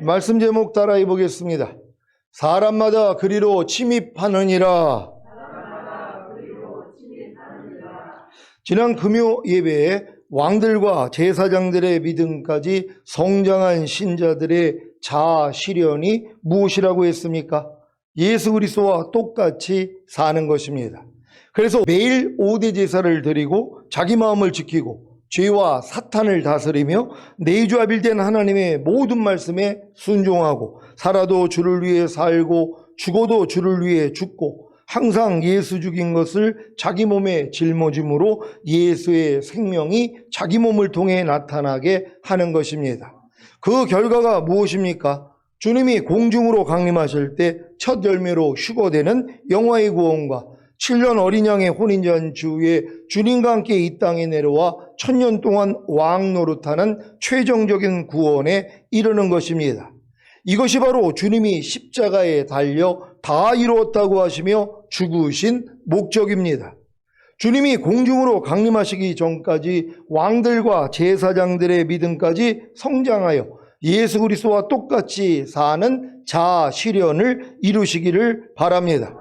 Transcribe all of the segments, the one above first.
말씀 제목 따라해 보겠습니다. 사람마다 그리로 침입하느니라. 지난 금요 예배에 왕들과 제사장들의 믿음까지 성장한 신자들의 자아 실현이 무엇이라고 했습니까? 예수 그리스도와 똑같이 사는 것입니다. 그래서 매일 5대 제사를 드리고 자기 마음을 지키고 죄와 사탄을 다스리며 내주합일된 하나님의 모든 말씀에 순종하고 살아도 주를 위해 살고 죽어도 주를 위해 죽고 항상 예수 죽인 것을 자기 몸에 짊어짐으로 예수의 생명이 자기 몸을 통해 나타나게 하는 것입니다. 그 결과가 무엇입니까? 주님이 공중으로 강림하실 때 첫 열매로 휴거되는 영화의 구원과 7년 어린 양의 혼인잔치 후에 주님과 함께 이 땅에 내려와 1000년 동안 왕 노릇하는 최종적인 구원에 이르는 것입니다. 이것이 바로 주님이 십자가에 달려 다 이루었다고 하시며 죽으신 목적입니다. 주님이 공중으로 강림하시기 전까지 왕들과 제사장들의 믿음까지 성장하여 예수 그리스도와 똑같이 사는 자아 실현을 이루시기를 바랍니다.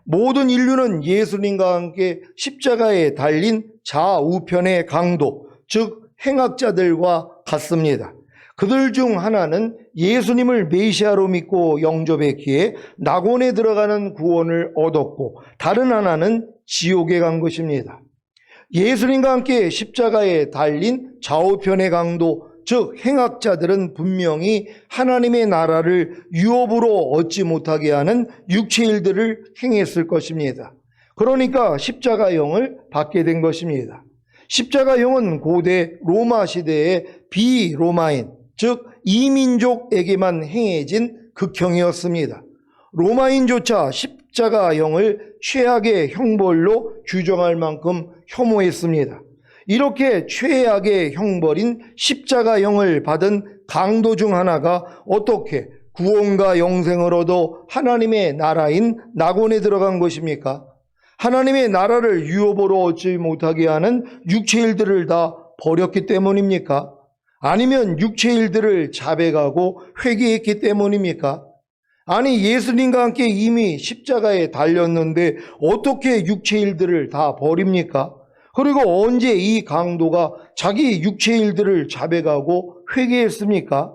모든 인류는 예수님과 함께 십자가에 달린 좌우편의 강도, 즉 행악자들과 같습니다. 그들 중 하나는 예수님을 메시아로 믿고 영접했기에 낙원에 들어가는 구원을 얻었고, 다른 하나는 지옥에 간 것입니다. 예수님과 함께 십자가에 달린 좌우편의 강도, 즉 행악자들은 분명히 하나님의 나라를 유업으로 얻지 못하게 하는 육체 일들을 행했을 것입니다. 그러니까 십자가형을 받게 된 것입니다. 십자가형은 고대 로마 시대의 비로마인, 즉 이민족에게만 행해진 극형이었습니다. 로마인조차 십자가형을 최악의 형벌로 규정할 만큼 혐오했습니다. 이렇게 최악의 형벌인 십자가형을 받은 강도 중 하나가 어떻게 구원과 영생을 얻어 하나님의 나라인 낙원에 들어간 것입니까? 하나님의 나라를 유업으로 얻지 못하게 하는 육체 일들을 다 버렸기 때문입니까? 아니면 육체 일들을 자백하고 회개했기 때문입니까? 아니, 예수님과 함께 이미 십자가에 달렸는데 어떻게 육체 일들을 다 버립니까? 그리고 언제 이 강도가 자기 육체 일들을 자백하고 회개했습니까?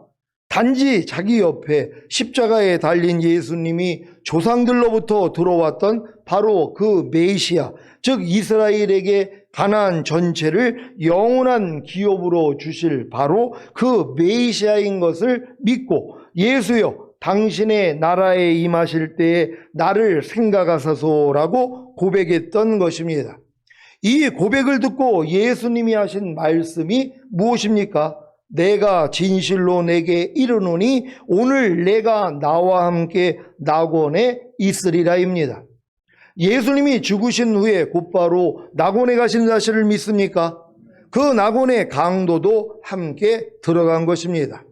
단지 자기 옆에 십자가에 달린 예수님이 조상들로부터 들어왔던 바로 그 메시아, 즉 이스라엘에게 가나안 전체를 영원한 기업으로 주실 바로 그 메시아인 것을 믿고, 예수여 당신의 나라에 임하실 때에 나를 생각하소서라고 고백했던 것입니다. 이 고백을 듣고 예수님이 하신 말씀이 무엇입니까? 내가 진실로 내게 이르노니 오늘 내가 나와 함께 낙원에 있으리라입니다. 예수님이 죽으신 후에 곧바로 낙원에 가신 사실을 믿습니까? 그 낙원의 강도도 함께 들어간 것입니다.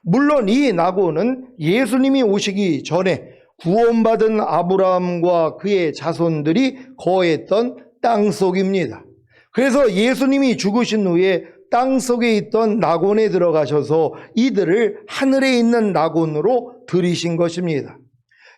물론 이 낙원은 예수님이 오시기 전에 구원받은 아브라함과 그의 자손들이 거했던 땅속입니다. 그래서 예수님이 죽으신 후에 땅속에 있던 낙원에 들어가셔서 이들을 하늘에 있는 낙원으로 들이신 것입니다.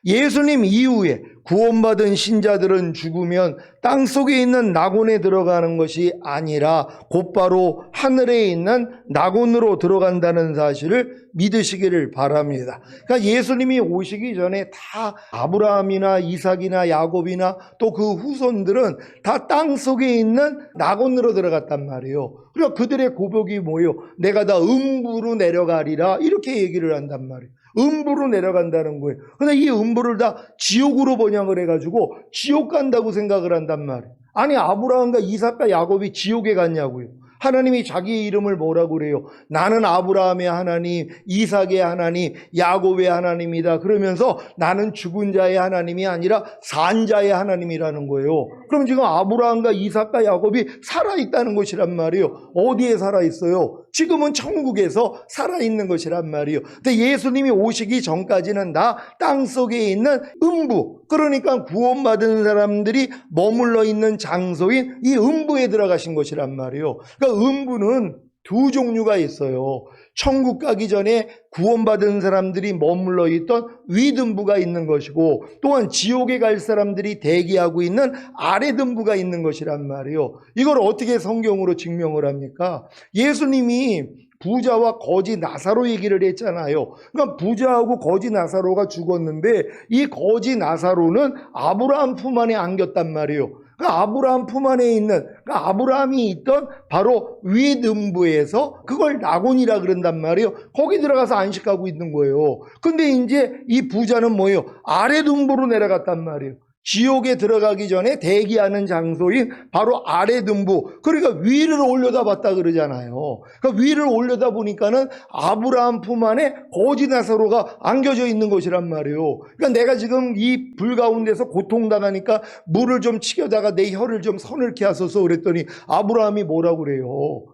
예수님 이후에 구원받은 신자들은 죽으면 땅속에 있는 낙원에 들어가는 것이 아니라 곧바로 하늘에 있는 낙원으로 들어간다는 사실을 믿으시기를 바랍니다. 그러니까 예수님이 오시기 전에 다 아브라함이나 이삭이나 야곱이나 또 그 후손들은 다 땅속에 있는 낙원으로 들어갔단 말이에요. 그러니까 그들의 고백이 뭐예요? 내가 다 음부로 내려가리라, 이렇게 얘기를 한단 말이에요. 음부로 내려간다는 거예요. 근데 이 음부를 다 지옥으로 번역을 해가지고 지옥 간다고 생각을 한단 말이에요. 아니, 아브라함과 이삭과 야곱이 지옥에 갔냐고요. 하나님이 자기의 이름을 뭐라고 그래요? 나는 아브라함의 하나님, 이삭의 하나님, 야곱의 하나님이다. 그러면서 나는 죽은 자의 하나님이 아니라 산 자의 하나님이라는 거예요. 그럼 지금 아브라함과 이삭과 야곱이 살아있다는 것이란 말이에요. 어디에 살아있어요? 지금은 천국에서 살아있는 것이란 말이에요. 근데 예수님이 오시기 전까지는 다 땅속에 있는 음부, 그러니까 구원받은 사람들이 머물러 있는 장소인 이 음부에 들어가신 것이란 말이에요. 그러니까 음부는 두 종류가 있어요. 천국 가기 전에 구원받은 사람들이 머물러 있던 위등부가 있는 것이고, 또한 지옥에 갈 사람들이 대기하고 있는 아래등부가 있는 것이란 말이에요. 이걸 어떻게 성경으로 증명을 합니까? 예수님이 부자와 거지 나사로 얘기를 했잖아요. 그러니까 부자하고 거지 나사로가 죽었는데 이 거지 나사로는 아브라함 품 안에 안겼단 말이에요. 그러니까 아브라함 품 안에 있는, 그러니까 아브라함이 있던 바로 위등부에서 그걸 낙원이라 그런단 말이에요. 거기 들어가서 안식하고 있는 거예요. 근데 이제 이 부자는 뭐예요? 아래등부로 내려갔단 말이에요. 지옥에 들어가기 전에 대기하는 장소인 바로 아래등부, 그러니까 위를 올려다봤다 그러잖아요. 그러니까 위를 올려다 보니까는 아브라함 품 안에 거지 나사로가 안겨져 있는 것이란 말이에요. 그러니까 내가 지금 이 불 가운데서 고통당하니까 물을 좀 치겨다가 내 혀를 좀 서늘케 하소서 그랬더니 아브라함이 뭐라고 그래요?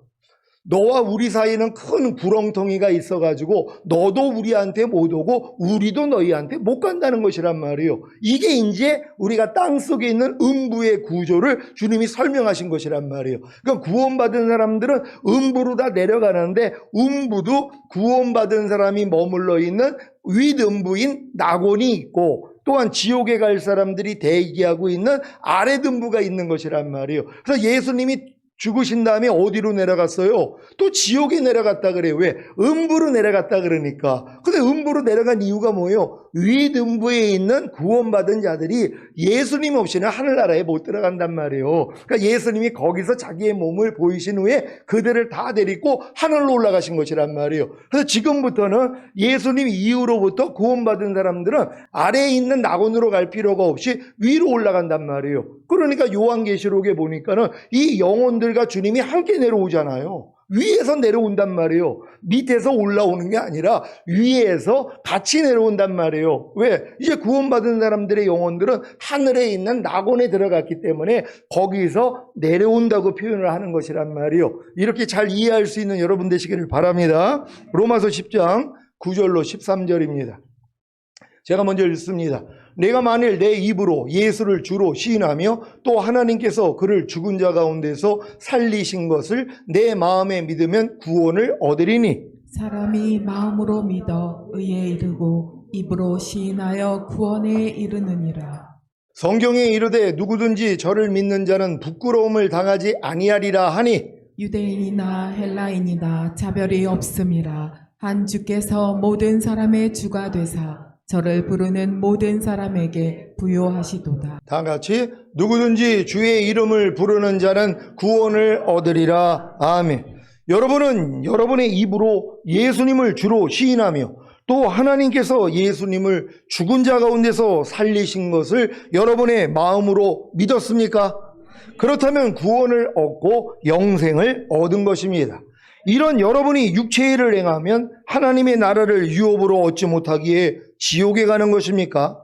너와 우리 사이에는 큰 구렁텅이가 있어가지고 너도 우리한테 못 오고 우리도 너희한테 못 간다는 것이란 말이에요. 이게 이제 우리가 땅속에 있는 음부의 구조를 주님이 설명하신 것이란 말이에요. 그러니까 구원받은 사람들은 음부로 다 내려가는데, 음부도 구원받은 사람이 머물러 있는 윗음부인 낙원이 있고, 또한 지옥에 갈 사람들이 대기하고 있는 아래등부가 있는 것이란 말이에요. 그래서 예수님이 죽으신 다음에 어디로 내려갔어요? 또 지옥에 내려갔다 그래요. 왜? 음부로 내려갔다 그러니까. 근데 음부로 내려간 이유가 뭐예요? 윗음부에 있는 구원받은 자들이 예수님 없이는 하늘나라에 못 들어간단 말이에요. 그러니까 예수님이 거기서 자기의 몸을 보이신 후에 그들을 다 데리고 하늘로 올라가신 것이란 말이에요. 그래서 지금부터는 예수님 이후로부터 구원받은 사람들은 아래에 있는 낙원으로 갈 필요가 없이 위로 올라간단 말이에요. 그러니까 요한계시록에 보니까는 이 영혼들과 주님이 함께 내려오잖아요. 위에서 내려온단 말이에요. 밑에서 올라오는 게 아니라 위에서 같이 내려온단 말이에요. 왜? 이제 구원받은 사람들의 영혼들은 하늘에 있는 낙원에 들어갔기 때문에 거기서 내려온다고 표현을 하는 것이란 말이에요. 이렇게 잘 이해할 수 있는 여러분 되시기를 바랍니다. 로마서 10장 9절로 13절입니다. 제가 먼저 읽습니다. 내가 만일 내 입으로 예수를 주로 시인하며 또 하나님께서 그를 죽은 자 가운데서 살리신 것을 내 마음에 믿으면 구원을 얻으리니, 사람이 마음으로 믿어 의에 이르고 입으로 시인하여 구원에 이르느니라. 성경에 이르되 누구든지 저를 믿는 자는 부끄러움을 당하지 아니하리라 하니, 유대인이나 헬라인이나 차별이 없음이라. 한 주께서 모든 사람의 주가 되사 저를 부르는 모든 사람에게 부요하시도다. 다 같이 누구든지 주의 이름을 부르는 자는 구원을 얻으리라. 아멘. 여러분은 여러분의 입으로 예수님을 주로 시인하며 또 하나님께서 예수님을 죽은 자 가운데서 살리신 것을 여러분의 마음으로 믿었습니까? 그렇다면 구원을 얻고 영생을 얻은 것입니다. 이런 여러분이 육체의 일을 행하면 하나님의 나라를 유업으로 얻지 못하기에 지옥에 가는 것입니까?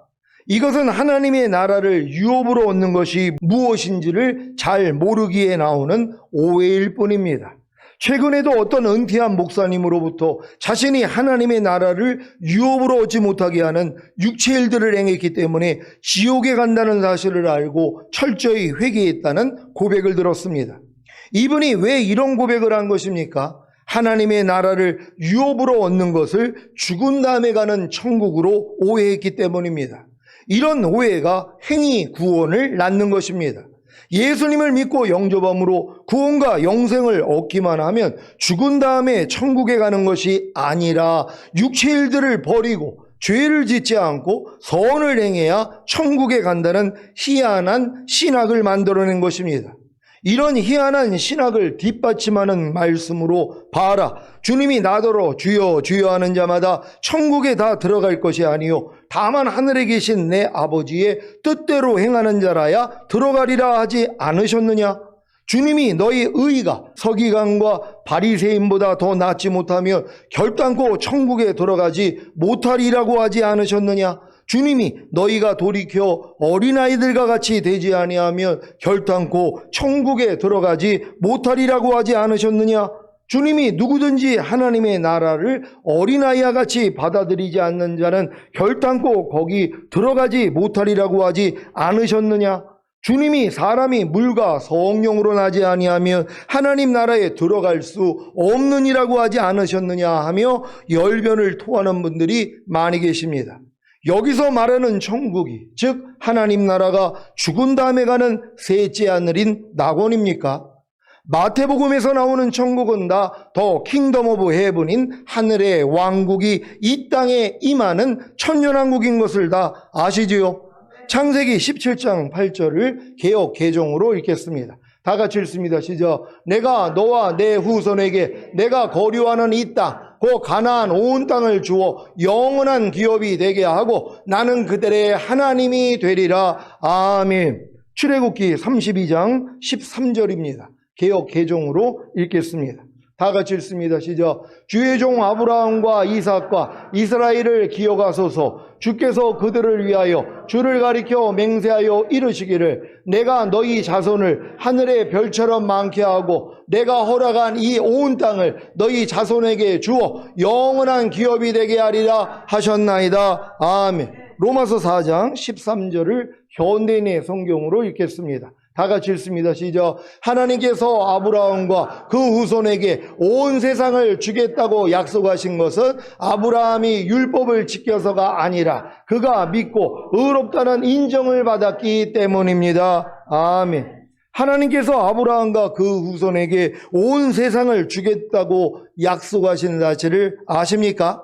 이것은 하나님의 나라를 유업으로 얻는 것이 무엇인지를 잘 모르기에 나오는 오해일 뿐입니다. 최근에도 어떤 은퇴한 목사님으로부터 자신이 하나님의 나라를 유업으로 얻지 못하게 하는 육체 일들을 행했기 때문에 지옥에 간다는 사실을 알고 철저히 회개했다는 고백을 들었습니다. 이분이 왜 이런 고백을 한 것입니까? 하나님의 나라를 유업으로 얻는 것을 죽은 다음에 가는 천국으로 오해했기 때문입니다. 이런 오해가 행위 구원을 낳는 것입니다. 예수님을 믿고 영접함으로 구원과 영생을 얻기만 하면 죽은 다음에 천국에 가는 것이 아니라 육체 일들을 버리고 죄를 짓지 않고 선을 행해야 천국에 간다는 희한한 신학을 만들어낸 것입니다. 이런 희한한 신학을 뒷받침하는 말씀으로 봐라. 주님이 나더러 주여 주여 하는 자마다 천국에 다 들어갈 것이 아니요 다만 하늘에 계신 내 아버지의 뜻대로 행하는 자라야 들어가리라 하지 않으셨느냐? 주님이 너희 의가 서기관과 바리새인보다 더 낫지 못하면 결단코 천국에 들어가지 못하리라고 하지 않으셨느냐? 주님이 너희가 돌이켜 어린아이들과 같이 되지 아니하면 결단코 천국에 들어가지 못하리라고 하지 않으셨느냐? 주님이 누구든지 하나님의 나라를 어린아이와 같이 받아들이지 않는 자는 결단코 거기 들어가지 못하리라고 하지 않으셨느냐? 주님이 사람이 물과 성령으로 나지 아니하면 하나님 나라에 들어갈 수 없느니라고 하지 않으셨느냐 하며 열변을 토하는 분들이 많이 계십니다. 여기서 말하는 천국이, 즉 하나님 나라가 죽은 다음에 가는 셋째 하늘인 낙원입니까? 마태복음에서 나오는 천국은 다 더 킹덤 오브 헤븐인 하늘의 왕국이 이 땅에 임하는 천년왕국인 것을 다 아시지요? 창세기 17장 8절을 개역 개정으로 읽겠습니다. 다 같이 읽습니다. 시작. 내가 너와 내 후손에게 내가 거류하는 이 땅, 그 가나안 온 땅을 주어 영원한 기업이 되게 하고 나는 그들의 하나님이 되리라. 아멘. 출애굽기 32장 13절입니다. 개역 개정으로 읽겠습니다. 다 같이 읽습니다. 시작. 주의 종 아브라함과 이삭과 이스라엘을 기억하소서. 주께서 그들을 위하여 주를 가리켜 맹세하여 이르시기를 내가 너희 자손을 하늘의 별처럼 많게 하고 내가 허락한 이 온 땅을 너희 자손에게 주어 영원한 기업이 되게 하리라 하셨나이다. 아멘. 로마서 4장 13절을 현대인의 성경으로 읽겠습니다. 다 같이 읽습니다. 시작. 하나님께서 아브라함과 그 후손에게 온 세상을 주겠다고 약속하신 것은 아브라함이 율법을 지켜서가 아니라 그가 믿고 의롭다는 인정을 받았기 때문입니다. 아멘. 하나님께서 아브라함과 그 후손에게 온 세상을 주겠다고 약속하신 사실을 아십니까?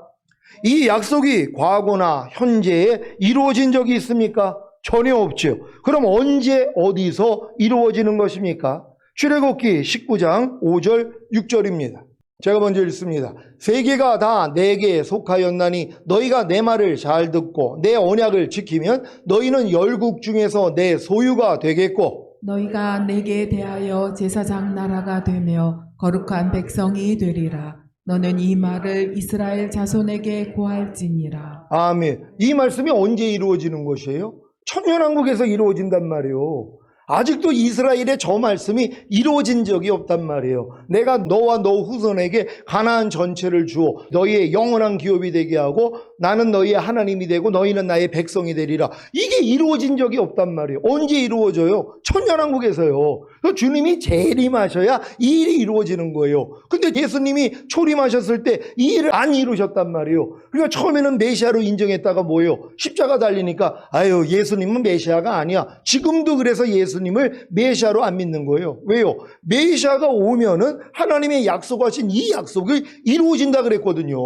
이 약속이 과거나 현재에 이루어진 적이 있습니까? 전혀 없죠. 그럼 언제 어디서 이루어지는 것입니까? 출애굽기 19장 5절 6절입니다. 제가 먼저 읽습니다. 세계가 다 내게 속하였나니 너희가 내 말을 잘 듣고 내 언약을 지키면 너희는 열국 중에서 내 소유가 되겠고 너희가 내게 대하여 제사장 나라가 되며 거룩한 백성이 되리라. 너는 이 말을 이스라엘 자손에게 고할지니라. 아멘. 이 말씀이 언제 이루어지는 것이에요? 천년왕국에서 이루어진단 말이에요. 아직도 이스라엘의 저 말씀이 이루어진 적이 없단 말이에요. 내가 너와 너 후손에게 가나안 전체를 주어 너희의 영원한 기업이 되게 하고 나는 너희의 하나님이 되고 너희는 나의 백성이 되리라. 이게 이루어진 적이 없단 말이에요. 언제 이루어져요? 천년왕국에서요. 주님이 재림하셔야 이 일이 이루어지는 거예요. 근데 예수님이 초림하셨을 때 이 일을 안 이루셨단 말이에요. 그러니까 처음에는 메시아로 인정했다가 뭐예요? 십자가 달리니까 아유 예수님은 메시아가 아니야. 지금도 그래서 예수님을 메시아로 안 믿는 거예요. 왜요? 메시아가 오면은 하나님의 약속하신 이 약속이 이루어진다 그랬거든요.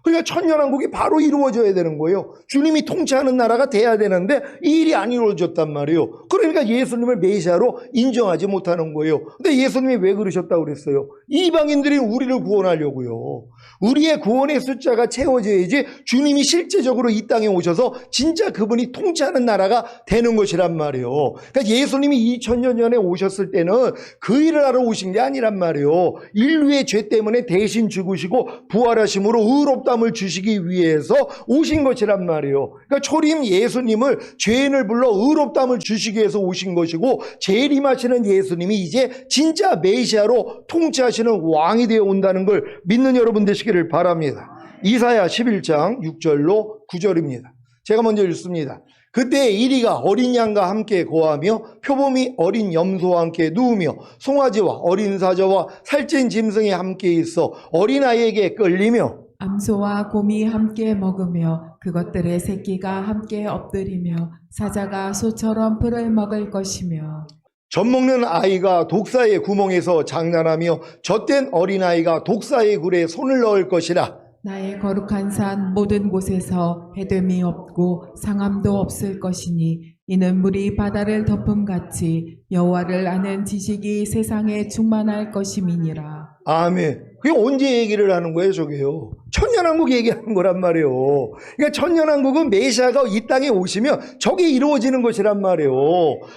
그러니까 천년왕국이 바로 이루어져야 되는 거예요. 주님이 통치하는 나라가 돼야 되는데 이 일이 안 이루어졌단 말이에요. 그러니까 예수님을 메시아로 인정하지 못하는 거예요. 근데 예수님이 왜 그러셨다고 그랬어요? 이방인들이 우리를 구원하려고요. 우리의 구원의 숫자가 채워져야지 주님이 실제적으로 이 땅에 오셔서 진짜 그분이 통치하는 나라가 되는 것이란 말이에요. 그러니까 예수님이 2000년 전에 오셨을 때는 그 일을 하러 오신 게 아니란 말이에요. 인류의 죄 때문에 대신 죽으시고 부활하심으로 의롭담을 주시기 위해서 오신 것이란 말이에요. 그러니까 초림 예수님을 죄인을 불러 의롭담을 주시기 위해서 오신 것이고 재림하시는 예수님이 이제 진짜 메시아로 통치하시는 왕이 되어 온다는 걸 믿는 여러분 되시기를 바랍니다. 이사야 11장 6절로 9절입니다. 제가 먼저 읽습니다. 그때 이리가 어린 양과 함께 거하며 표범이 어린 염소와 함께 누우며 송아지와 어린 사자와 살찐 짐승이 함께 있어 어린아이에게 끌리며 암소와 곰이 함께 먹으며 그것들의 새끼가 함께 엎드리며 사자가 소처럼 풀을 먹을 것이며 젖 먹는 아이가 독사의 구멍에서 장난하며 젖된 어린아이가 독사의 굴에 손을 넣을 것이라. 나의 거룩한 산 모든 곳에서 해됨이 없고 상함도 없을 것이니 이는 물이 바다를 덮음같이 여호와를 아는 지식이 세상에 충만할 것임이니라. 아멘. 그게 언제 얘기를 하는 거예요, 저게요? 천년왕국 얘기하는 거란 말이에요. 그러니까 천년왕국은 메시아가 이 땅에 오시면 저게 이루어지는 것이란 말이에요.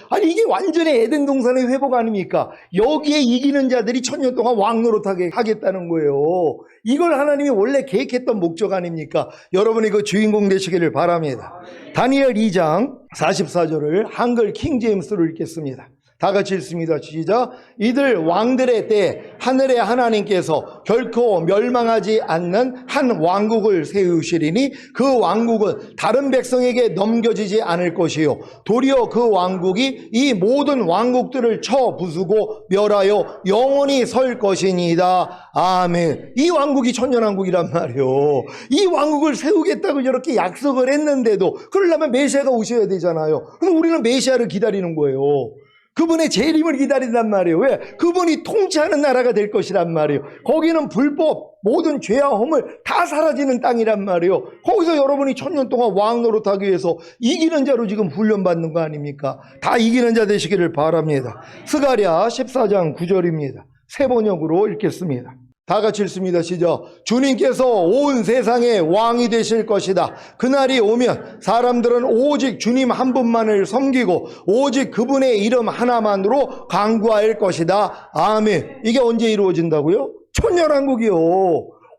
아니 이게 완전히 에덴 동산의 회복 아닙니까? 여기에 이기는 자들이 천년 동안 왕 노릇하게 하겠다는 거예요. 이걸 하나님이 원래 계획했던 목적 아닙니까? 여러분이 그 주인공 되시기를 바랍니다. 다니엘 2장 44절을 한글 킹제임스로 읽겠습니다. 다 같이 읽습니다. 시작. 이들 왕들의 때 하늘의 하나님께서 결코 멸망하지 않는 한 왕국을 세우시리니 그 왕국은 다른 백성에게 넘겨지지 않을 것이요 도리어 그 왕국이 이 모든 왕국들을 쳐 부수고 멸하여 영원히 설 것이니이다. 아멘. 이 왕국이 천년왕국이란 말이요. 이 왕국을 세우겠다고 이렇게 약속을 했는데도 그러려면 메시아가 오셔야 되잖아요. 그래서 우리는 메시아를 기다리는 거예요. 그분의 재림을 기다린단 말이에요. 왜? 그분이 통치하는 나라가 될 것이란 말이에요. 거기는 불법, 모든 죄와 허물 다 사라지는 땅이란 말이에요. 거기서 여러분이 천년 동안 왕 노릇하기 위해서 이기는 자로 지금 훈련받는 거 아닙니까? 다 이기는 자 되시기를 바랍니다. 스가랴 14장 9절입니다. 새 번역으로 읽겠습니다. 다 같이 읽습니다. 시작. 주님께서 온 세상의 왕이 되실 것이다. 그날이 오면 사람들은 오직 주님 한 분만을 섬기고 오직 그분의 이름 하나만으로 간구할 것이다. 아멘. 이게 언제 이루어진다고요? 천년왕국이요.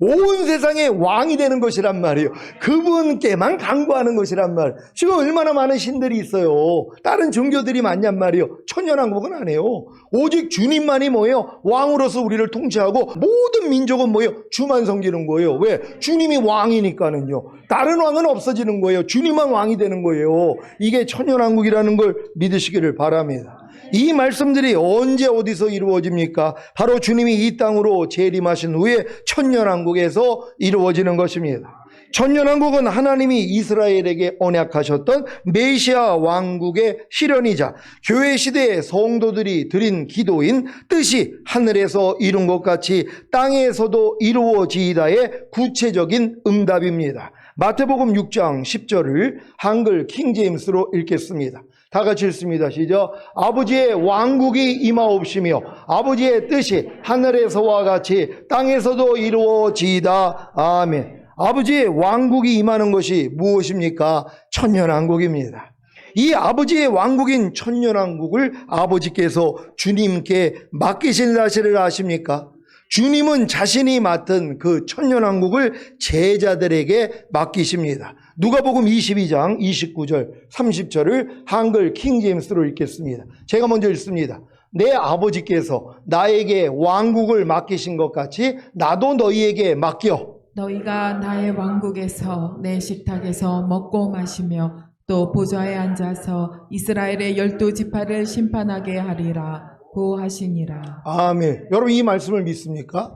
온 세상의 왕이 되는 것이란 말이에요. 그분께만 간구하는 것이란 말이에요. 지금 얼마나 많은 신들이 있어요. 다른 종교들이 많냔 말이에요. 천년왕국은 안 해요. 오직 주님만이 뭐예요? 왕으로서 우리를 통치하고 모든 민족은 뭐예요? 주만 섬기는 거예요. 왜? 주님이 왕이니까는요. 다른 왕은 없어지는 거예요. 주님만 왕이 되는 거예요. 이게 천년왕국이라는 걸 믿으시기를 바랍니다. 이 말씀들이 언제 어디서 이루어집니까? 바로 주님이 이 땅으로 재림하신 후에 천년왕국에서 이루어지는 것입니다. 천년왕국은 하나님이 이스라엘에게 언약하셨던 메시아 왕국의 실현이자 교회 시대의 성도들이 드린 기도인 뜻이 하늘에서 이룬 것 같이 땅에서도 이루어지이다의 구체적인 응답입니다. 마태복음 6장 10절을 한글 킹제임스로 읽겠습니다. 다 같이 읽습니다. 시작. 아버지의 왕국이 임하옵시며 아버지의 뜻이 하늘에서와 같이 땅에서도 이루어지이다. 아멘. 아버지의 왕국이 임하는 것이 무엇입니까? 천년왕국입니다. 이 아버지의 왕국인 천년왕국을 아버지께서 주님께 맡기신 사실을 아십니까? 주님은 자신이 맡은 그 천년왕국을 제자들에게 맡기십니다. 누가복음 22장 29절 30절을 한글 킹제임스로 읽겠습니다. 제가 먼저 읽습니다. 내 아버지께서 나에게 왕국을 맡기신 것 같이 나도 너희에게 맡겨. 너희가 나의 왕국에서 내 식탁에서 먹고 마시며 또 보좌에 앉아서 이스라엘의 12지파를 심판하게 하리라 고 하시니라. 아멘. 여러분 이 말씀을 믿습니까?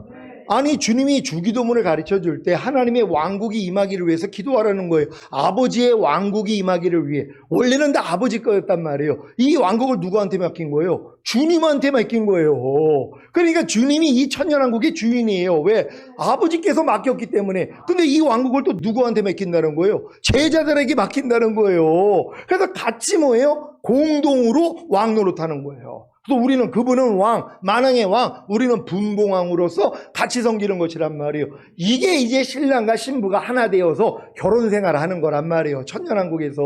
아니 주님이 주기도문을 가르쳐 줄 때 하나님의 왕국이 임하기를 위해서 기도하라는 거예요. 아버지의 왕국이 임하기를 위해. 원래는 다 아버지 거였단 말이에요. 이 왕국을 누구한테 맡긴 거예요? 주님한테 맡긴 거예요. 그러니까 주님이 이 천년왕국의 주인이에요. 왜? 아버지께서 맡겼기 때문에. 근데 이 왕국을 또 누구한테 맡긴다는 거예요? 제자들에게 맡긴다는 거예요. 그래서 같이 뭐예요? 공동으로 왕 노릇하는 거예요. 또 우리는 그분은 왕, 만왕의 왕, 우리는 분봉왕으로서 같이 섬기는 것이란 말이에요. 이게 이제 신랑과 신부가 하나 되어서 결혼 생활을 하는 거란 말이에요. 천년왕국에서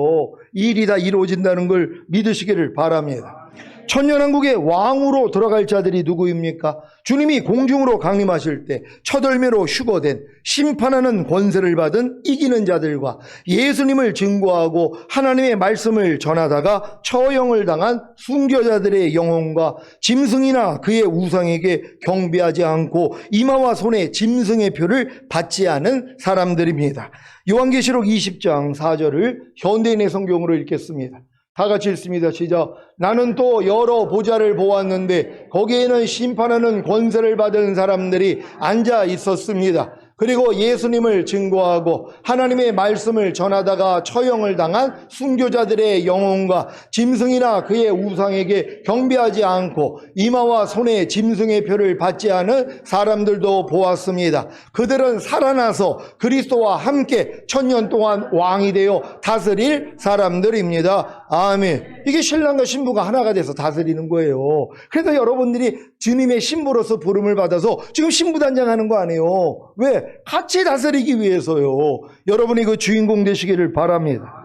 이 일이 다 이루어진다는 걸 믿으시기를 바랍니다. 천년왕국의 왕으로 들어갈 자들이 누구입니까? 주님이 공중으로 강림하실 때 첫얼매로 휴거된 심판하는 권세를 받은 이기는 자들과 예수님을 증거하고 하나님의 말씀을 전하다가 처형을 당한 순교자들의 영혼과 짐승이나 그의 우상에게 경배하지 않고 이마와 손에 짐승의 표를 받지 않은 사람들입니다. 요한계시록 20장 4절을 현대인의 성경으로 읽겠습니다. 다 같이 읽습니다. 시작. 나는 또 여러 보좌를 보았는데 거기에는 심판하는 권세를 받은 사람들이 앉아 있었습니다. 그리고 예수님을 증거하고 하나님의 말씀을 전하다가 처형을 당한 순교자들의 영혼과 짐승이나 그의 우상에게 경배하지 않고 이마와 손에 짐승의 표를 받지 않은 사람들도 보았습니다. 그들은 살아나서 그리스도와 함께 천년 동안 왕이 되어 다스릴 사람들입니다. 아멘. 이게 신랑과 신부가 하나가 돼서 다스리는 거예요. 그래서 여러분들이 주님의 신부로서 부름을 받아서 지금 신부단장하는 거 아니에요. 왜? 같이 다스리기 위해서요. 여러분이 그 주인공 되시기를 바랍니다.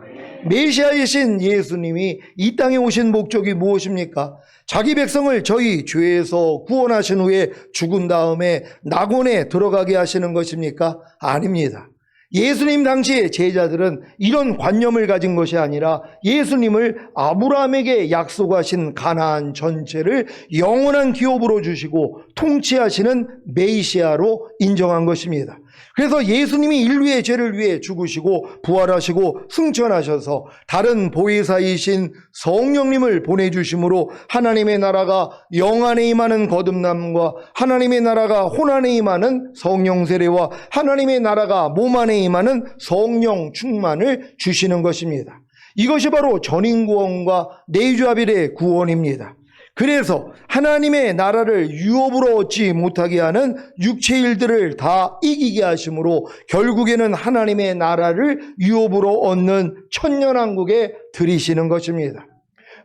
메시아이신 예수님이 이 땅에 오신 목적이 무엇입니까? 자기 백성을 저희 죄에서 구원하신 후에 죽은 다음에 낙원에 들어가게 하시는 것입니까? 아닙니다. 예수님 당시의 제자들은 이런 관념을 가진 것이 아니라 예수님을 아브라함에게 약속하신 가나안 전체를 영원한 기업으로 주시고 통치하시는 메시아로 인정한 것입니다. 그래서 예수님이 인류의 죄를 위해 죽으시고 부활하시고 승천하셔서 다른 보혜사이신 성령님을 보내주심으로 하나님의 나라가 영 안에 임하는 거듭남과 하나님의 나라가 혼 안에 임하는 성령 세례와 하나님의 나라가 몸 안에 임하는 성령 충만을 주시는 것입니다. 이것이 바로 전인구원과 내주아벨의 구원입니다. 그래서 하나님의 나라를 유업으로 얻지 못하게 하는 육체 일들을 다 이기게 하심으로 결국에는 하나님의 나라를 유업으로 얻는 천년왕국에 들이시는 것입니다.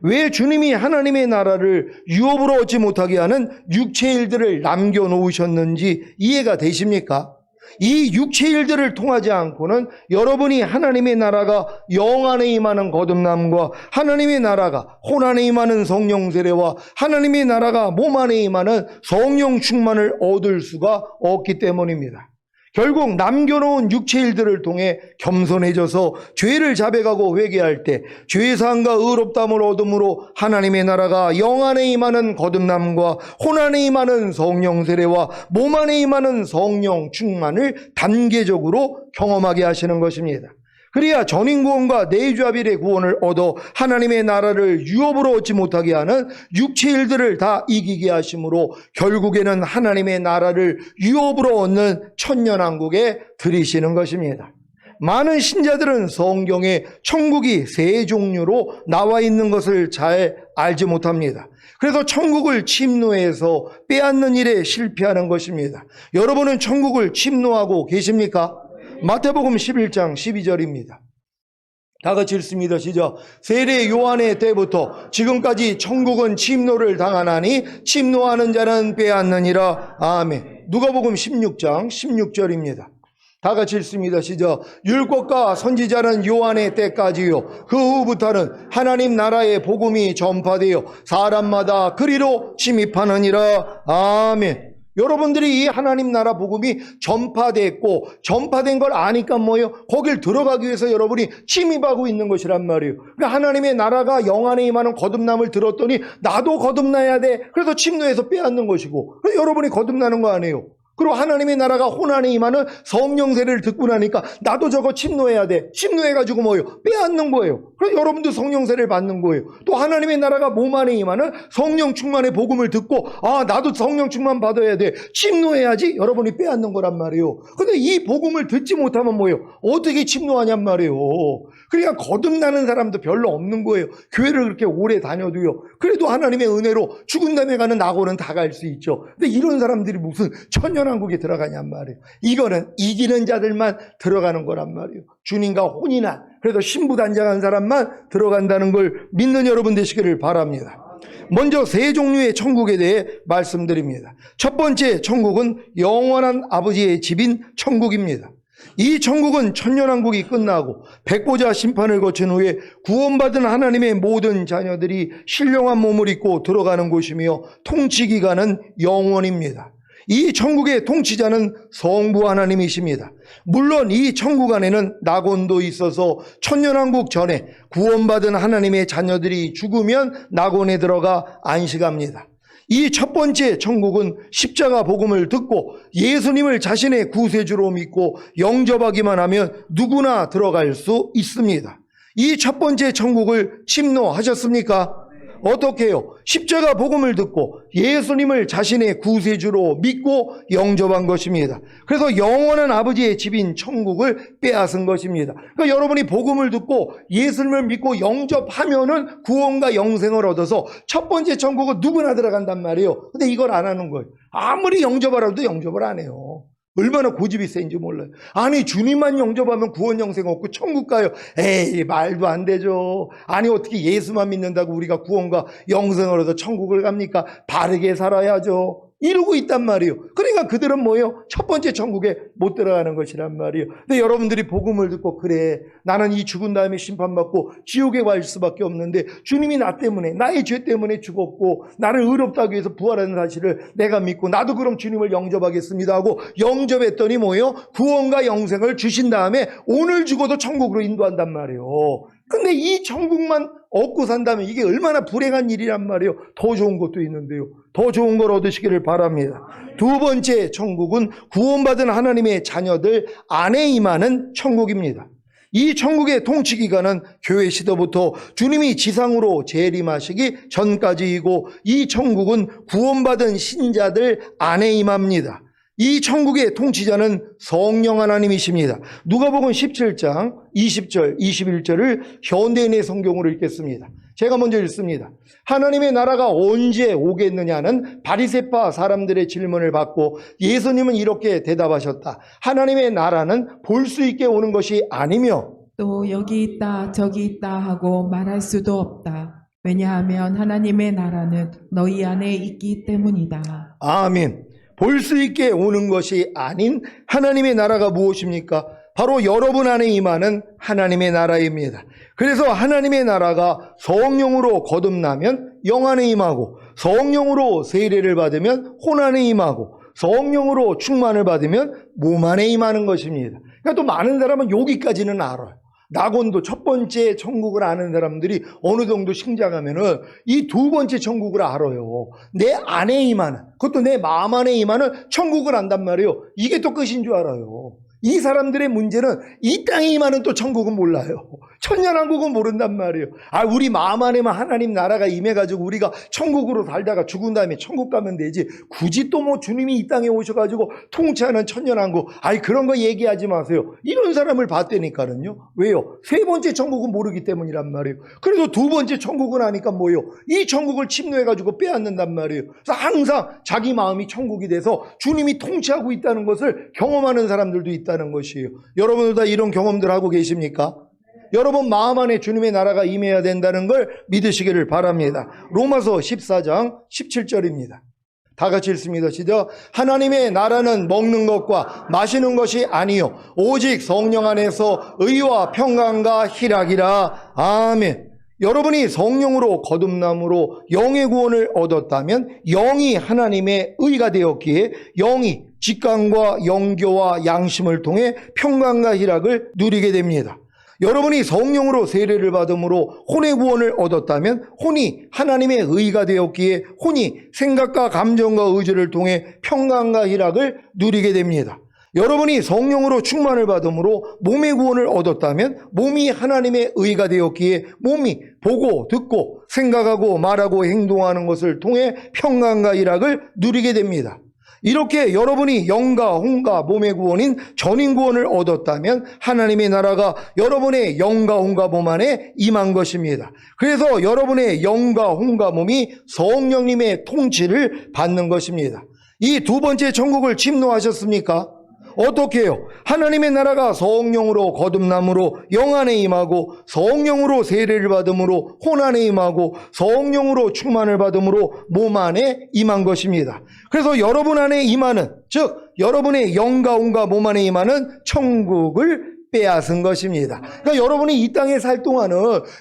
왜 주님이 하나님의 나라를 유업으로 얻지 못하게 하는 육체 일들을 남겨놓으셨는지 이해가 되십니까? 이 육체 일들을 통하지 않고는 여러분이 하나님의 나라가 영 안에 임하는 거듭남과 하나님의 나라가 혼 안에 임하는 성령 세례와 하나님의 나라가 몸 안에 임하는 성령 충만을 얻을 수가 없기 때문입니다. 결국 남겨놓은 육체 일들을 통해 겸손해져서 죄를 자백하고 회개할 때 죄사함과 의롭다함을 얻음으로 하나님의 나라가 영 안에 임하는 거듭남과 혼 안에 임하는 성령 세례와 몸 안에 임하는 성령 충만을 단계적으로 경험하게 하시는 것입니다. 그래야 전인구원과 내주아벨의 구원을 얻어 하나님의 나라를 유업으로 얻지 못하게 하는 육체 일들을 다 이기게 하심으로 결국에는 하나님의 나라를 유업으로 얻는 천년왕국에 들이시는 것입니다. 많은 신자들은 성경에 천국이 세 종류로 나와 있는 것을 잘 알지 못합니다. 그래서 천국을 침노해서 빼앗는 일에 실패하는 것입니다. 여러분은 천국을 침노하고 계십니까? 마태복음 11장 12절입니다. 다 같이 읽습니다. 시작. 세례 요한의 때부터 지금까지 천국은 침노를 당하나니 침노하는 자는 빼앗느니라. 아멘. 누가복음 16장 16절입니다. 다 같이 읽습니다. 시작. 율법과 선지자는 요한의 때까지요. 그 후부터는 하나님 나라의 복음이 전파되어 사람마다 그리로 침입하느니라. 아멘. 여러분들이 이 하나님 나라 복음이 전파됐고 전파된 걸 아니까 뭐예요? 거길 들어가기 위해서 여러분이 침입하고 있는 것이란 말이에요. 그러니까 하나님의 나라가 영 안에 임하는 거듭남을 들었더니 나도 거듭나야 돼. 그래서 침노해서 빼앗는 것이고 여러분이 거듭나는 거 아니에요. 그리고 하나님의 나라가 혼 안에 임하는 성령 세례를 듣고 나니까 나도 저거 침노해야 돼. 침노해가지고 뭐예요? 빼앗는 거예요. 그래서 여러분도 성령 세례를 받는 거예요. 또 하나님의 나라가 몸 안에 임하는 성령 충만의 복음을 듣고 아 나도 성령 충만 받아야 돼. 침노해야지. 여러분이 빼앗는 거란 말이에요. 근데 이 복음을 듣지 못하면 뭐예요? 어떻게 침노하냔 말이에요. 그러니까 거듭나는 사람도 별로 없는 거예요. 교회를 그렇게 오래 다녀도요. 그래도 하나님의 은혜로 죽은 다음에 가는 낙원은 다 갈 수 있죠. 근데 이런 사람들이 무슨 천년왕국에 들어가냔 말이에요. 이거는 이기는 자들만 들어가는 거란 말이에요. 주님과 혼인한 그래도 신부단장한 사람만 들어간다는 걸 믿는 여러분 되시기를 바랍니다. 먼저 세 종류의 천국에 대해 말씀드립니다. 첫 번째 천국은 영원한 아버지의 집인 천국입니다. 이 천국은 천년왕국이 끝나고 백보자 심판을 거친 후에 구원받은 하나님의 모든 자녀들이 신령한 몸을 입고 들어가는 곳이며 통치기간은 영원입니다. 이 천국의 통치자는 성부 하나님이십니다. 물론 이 천국 안에는 낙원도 있어서 천년왕국 전에 구원받은 하나님의 자녀들이 죽으면 낙원에 들어가 안식합니다. 이 첫 번째 천국은 십자가 복음을 듣고 예수님을 자신의 구세주로 믿고 영접하기만 하면 누구나 들어갈 수 있습니다. 이 첫 번째 천국을 침노하셨습니까? 어떻게 해요? 십자가 복음을 듣고 예수님을 자신의 구세주로 믿고 영접한 것입니다. 그래서 영원한 아버지의 집인 천국을 빼앗은 것입니다. 그러니까 여러분이 복음을 듣고 예수님을 믿고 영접하면은 구원과 영생을 얻어서 첫 번째 천국은 누구나 들어간단 말이에요. 근데 이걸 안 하는 거예요. 아무리 영접하라도 영접을 안 해요. 얼마나 고집이 센지 몰라요. 아니 주님만 영접하면 구원 영생 없고 천국 가요. 에이 말도 안 되죠. 아니 어떻게 예수만 믿는다고 우리가 구원과 영생을 얻어 천국을 갑니까? 바르게 살아야죠. 이루고 있단 말이에요. 그러니까 그들은 뭐예요? 첫 번째 천국에 못 들어가는 것이란 말이에요. 근데 여러분들이 복음을 듣고 그래 나는 이 죽은 다음에 심판받고 지옥에 갈 수밖에 없는데 주님이 나 때문에 나의 죄 때문에 죽었고 나를 의롭다고 해서 부활하는 사실을 내가 믿고 나도 그럼 주님을 영접하겠습니다 하고 영접했더니 뭐예요? 구원과 영생을 주신 다음에 오늘 죽어도 천국으로 인도한단 말이에요. 근데 이 천국만 얻고 산다면 이게 얼마나 불행한 일이란 말이에요. 더 좋은 것도 있는데요. 더 좋은 걸 얻으시기를 바랍니다. 두 번째 천국은 구원받은 하나님의 자녀들 안에 임하는 천국입니다. 이 천국의 통치기간은 교회 시대부터 주님이 지상으로 재림하시기 전까지이고 이 천국은 구원받은 신자들 안에 임합니다. 이 천국의 통치자는 성령 하나님이십니다. 누가복음 17장 20절, 21절을 현대인의 성경으로 읽겠습니다. 제가 먼저 읽습니다. 하나님의 나라가 언제 오겠느냐는 바리새파 사람들의 질문을 받고 예수님은 이렇게 대답하셨다. 하나님의 나라는 볼 수 있게 오는 것이 아니며 또 여기 있다 저기 있다 하고 말할 수도 없다. 왜냐하면 하나님의 나라는 너희 안에 있기 때문이다. 아멘. 볼 수 있게 오는 것이 아닌 하나님의 나라가 무엇입니까? 바로 여러분 안에 임하는 하나님의 나라입니다. 그래서 하나님의 나라가 성령으로 거듭나면 영 안에 임하고 성령으로 세례를 받으면 혼 안에 임하고 성령으로 충만을 받으면 몸 안에 임하는 것입니다. 그러니까 또 많은 사람은 여기까지는 알아요. 낙원도 첫 번째 천국을 아는 사람들이 어느 정도 성장하면은 이 두 번째 천국을 알아요. 내 안에 임하는, 그것도 내 마음 안에 임하는 천국을 안단 말이에요. 이게 또 끝인 줄 알아요. 이 사람들의 문제는 이 땅에 임하는 또 천국은 몰라요. 천년왕국은 모른단 말이에요. 우리 마음 안에만 하나님 나라가 임해가지고 우리가 천국으로 살다가 죽은 다음에 천국 가면 되지. 굳이 또 뭐 주님이 이 땅에 오셔가지고 통치하는 천년왕국. 그런 거 얘기하지 마세요. 이런 사람을 봤다니까는요. 왜요? 세 번째 천국은 모르기 때문이란 말이에요. 그래도 두 번째 천국은 아니까 뭐예요? 이 천국을 침노해가지고 빼앗는단 말이에요. 그래서 항상 자기 마음이 천국이 돼서 주님이 통치하고 있다는 것을 경험하는 사람들도 있다는 것이에요. 여러분들 다 이런 경험들 하고 계십니까? 여러분 마음 안에 주님의 나라가 임해야 된다는 걸 믿으시기를 바랍니다. 로마서 14장 17절입니다. 다 같이 읽습니다. 시작. 하나님의 나라는 먹는 것과 마시는 것이 아니요 오직 성령 안에서 의와 평강과 희락이라. 아멘. 여러분이 성령으로 거듭남으로 영의 구원을 얻었다면 영이 하나님의 의가 되었기에 영이 직감과 영교와 양심을 통해 평강과 희락을 누리게 됩니다. 여러분이 성령으로 세례를 받음으로 혼의 구원을 얻었다면 혼이 하나님의 의가 되었기에 혼이 생각과 감정과 의지를 통해 평강과 희락을 누리게 됩니다. 여러분이 성령으로 충만을 받음으로 몸의 구원을 얻었다면 몸이 하나님의 의가 되었기에 몸이 보고 듣고 생각하고 말하고 행동하는 것을 통해 평강과 희락을 누리게 됩니다. 이렇게 여러분이 영과 혼과 몸의 구원인 전인 구원을 얻었다면 하나님의 나라가 여러분의 영과 혼과 몸 안에 임한 것입니다. 그래서 여러분의 영과 혼과 몸이 성령님의 통치를 받는 것입니다. 이 두 번째 천국을 침노하셨습니까? 어떻게 해요? 하나님의 나라가 성령으로 거듭남으로 영 안에 임하고 성령으로 세례를 받음으로 혼 안에 임하고 성령으로 충만을 받음으로 몸 안에 임한 것입니다. 그래서 여러분 안에 임하는, 즉 여러분의 영과 혼과 몸 안에 임하는 천국을 빼앗은 것입니다. 그러니까 여러분이 이 땅에 살 동안은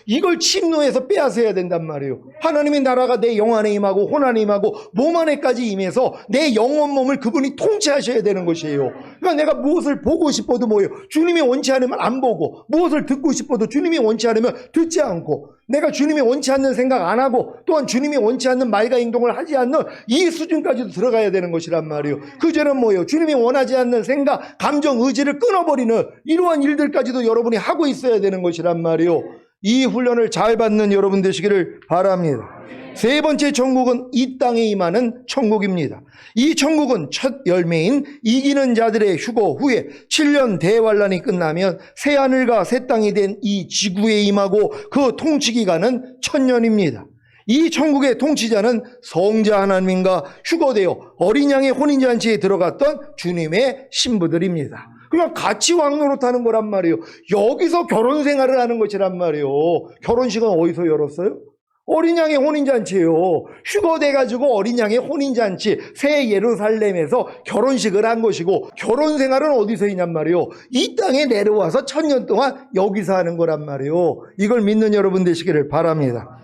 이걸 침노해서 빼앗아야 된단 말이에요. 하나님의 나라가 내 영 안에 임하고 혼 안에 임하고 몸 안에까지 임해서 내 영혼 몸을 그분이 통치하셔야 되는 것이에요. 그러니까 내가 무엇을 보고 싶어도 뭐예요? 주님이 원치 않으면 안 보고, 무엇을 듣고 싶어도 주님이 원치 않으면 듣지 않고, 내가 주님이 원치 않는 생각 안 하고 또한 주님이 원치 않는 말과 행동을 하지 않는 이 수준까지도 들어가야 되는 것이란 말이에요. 그 죄는 뭐예요? 주님이 원하지 않는 생각, 감정, 의지를 끊어버리는 이러한 일들까지도 여러분이 하고 있어야 되는 것이란 말이에요. 이 훈련을 잘 받는 여러분 되시기를 바랍니다. 세 번째 천국은 이 땅에 임하는 천국입니다. 이 천국은 첫 열매인 이기는 자들의 휴거 후에 7년 대환란이 끝나면 새하늘과 새 땅이 된 이 지구에 임하고 그 통치기간은 1000년입니다. 이 천국의 통치자는 성자 하나님과 휴거되어 어린 양의 혼인잔치에 들어갔던 주님의 신부들입니다. 그냥 같이 왕노릇하는 거란 말이에요. 여기서 결혼 생활을 하는 것이란 말이에요. 결혼식은 어디서 열었어요? 어린 양의 혼인잔치예요. 휴거 돼가지고 어린 양의 혼인잔치, 새 예루살렘에서 결혼식을 한 것이고, 결혼 생활은 어디서 했냔 말이에요. 이 땅에 내려와서 1000년 동안 여기서 하는 거란 말이에요. 이걸 믿는 여러분 되시기를 바랍니다.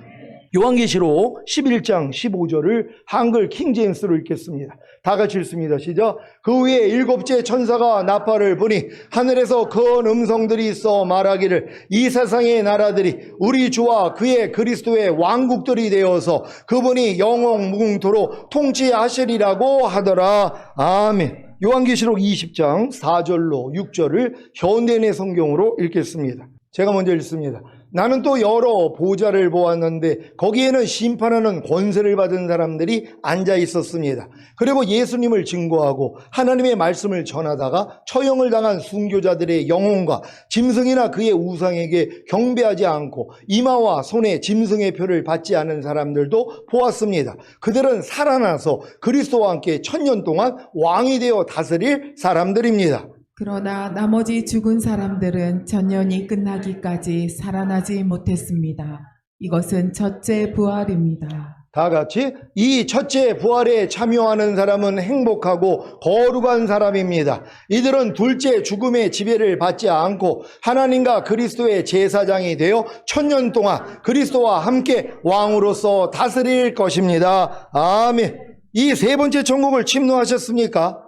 요한계시록 11장 15절을 한글 킹제임스로 읽겠습니다. 다 같이 읽습니다. 시작. 그 후에 일곱째 천사가 나팔을 부니 하늘에서 큰 음성들이 있어 말하기를 이 세상의 나라들이 우리 주와 그의 그리스도의 왕국들이 되어서 그분이 영원 무궁토록 통치하시리라고 하더라. 아멘. 요한계시록 20장 4절로 6절을 현대인의 성경으로 읽겠습니다. 제가 먼저 읽습니다. 나는 또 여러 보좌를 보았는데 거기에는 심판하는 권세를 받은 사람들이 앉아 있었습니다. 그리고 예수님을 증거하고 하나님의 말씀을 전하다가 처형을 당한 순교자들의 영혼과 짐승이나 그의 우상에게 경배하지 않고 이마와 손에 짐승의 표를 받지 않은 사람들도 보았습니다. 그들은 살아나서 그리스도와 함께 1000년 동안 왕이 되어 다스릴 사람들입니다. 그러나 나머지 죽은 사람들은 전년이 끝나기까지 살아나지 못했습니다. 이것은 첫째 부활입니다. 다 같이 이 첫째 부활에 참여하는 사람은 행복하고 거룩한 사람입니다. 이들은 둘째 죽음의 지배를 받지 않고 하나님과 그리스도의 제사장이 되어 1000년 동안 그리스도와 함께 왕으로서 다스릴 것입니다. 아멘. 이 세 번째 천국을 침노하셨습니까?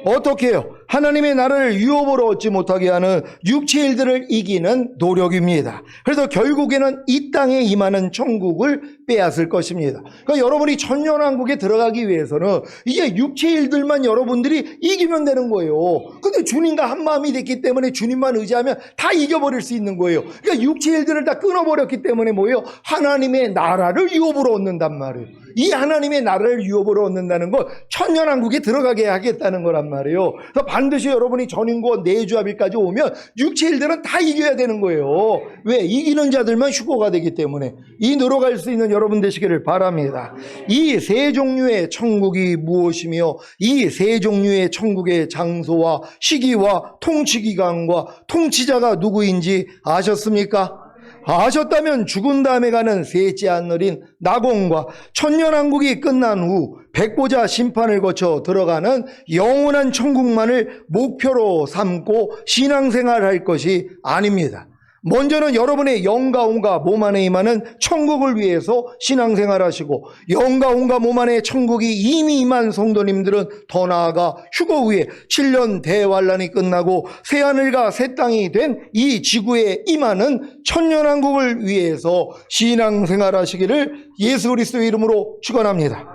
어떻게 해요? 하나님의 나라를 유업으로 얻지 못하게 하는 육체의 일들을 이기는 노력입니다. 그래서 결국에는 이 땅에 임하는 천국을 빼앗을 것입니다. 그러니까 여러분이 천년왕국에 들어가기 위해서는 이제 육체의 일들만 여러분들이 이기면 되는 거예요. 근데 주님과 한 마음이 됐기 때문에 주님만 의지하면 다 이겨버릴 수 있는 거예요. 그러니까 육체의 일들을 다 끊어버렸기 때문에 뭐예요? 하나님의 나라를 유업으로 얻는단 말이에요. 이 하나님의 나라를 유업으로 얻는다는 건 천년왕국에 들어가게 하겠다는 거란 말이에요. 그래서 반드시 여러분이 전인권 내주합일까지 오면 육체의 일들은 다 이겨야 되는 거예요. 왜? 이기는 자들만 휴거가 되기 때문에. 이 늘어갈 수 있는 여러분 되시기를 바랍니다. 이 세 종류의 천국이 무엇이며 이 세 종류의 천국의 장소와 시기와 통치기간과 통치자가 누구인지 아셨습니까? 아셨다면 죽은 다음에 가는 셋째 하늘인 낙원과 천년왕국이 끝난 후 백보자 심판을 거쳐 들어가는 영원한 천국만을 목표로 삼고 신앙생활할 것이 아닙니다. 먼저는 여러분의 영과 온과 몸 안에 임하는 천국을 위해서 신앙생활하시고 영과 온과 몸 안에 천국이 이미 임한 성도님들은 더 나아가 휴거 후에 7년 대환란이 끝나고 새하늘과 새 땅이 된 이 지구에 임하는 천년왕국을 위해서 신앙생활하시기를 예수 그리스도의 이름으로 축원합니다.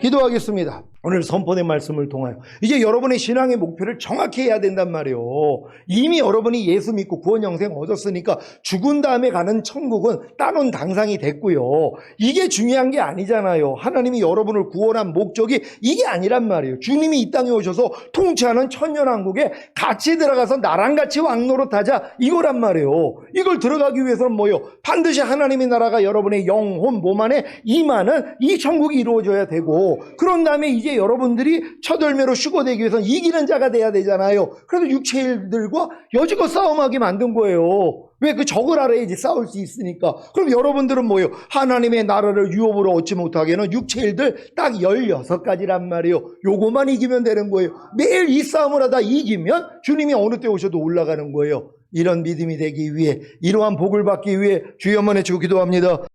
기도하겠습니다. 오늘 선포된 말씀을 통하여 이제 여러분의 신앙의 목표를 정확히 해야 된단 말이에요. 이미 여러분이 예수 믿고 구원 영생 얻었으니까 죽은 다음에 가는 천국은 따놓은 당상이 됐고요. 이게 중요한 게 아니잖아요. 하나님이 여러분을 구원한 목적이 이게 아니란 말이에요. 주님이 이 땅에 오셔서 통치하는 천년왕국에 같이 들어가서 나랑 같이 왕노릇하자 이거란 말이에요. 이걸 들어가기 위해서는 뭐예요? 반드시 하나님의 나라가 여러분의 영혼 몸 안에 임하는 이 천국이 이루어져야 되고, 그런 다음에 이제 여러분들이 첫 열매로 휴거되기 위해서는 이기는 자가 돼야 되잖아요. 그래서 육체의 일들과 여지껏 싸움하게 만든 거예요. 왜? 그 적을 알아야지 싸울 수 있으니까. 그럼 여러분들은 뭐예요? 하나님의 나라를 유업으로 얻지 못하게는 육체의 일들 딱 16가지란 말이에요. 요거만 이기면 되는 거예요. 매일 이 싸움을 하다 이기면 주님이 어느 때 오셔도 올라가는 거예요. 이런 믿음이 되기 위해, 이러한 복을 받기 위해 주여 한번 해주고 기도합니다.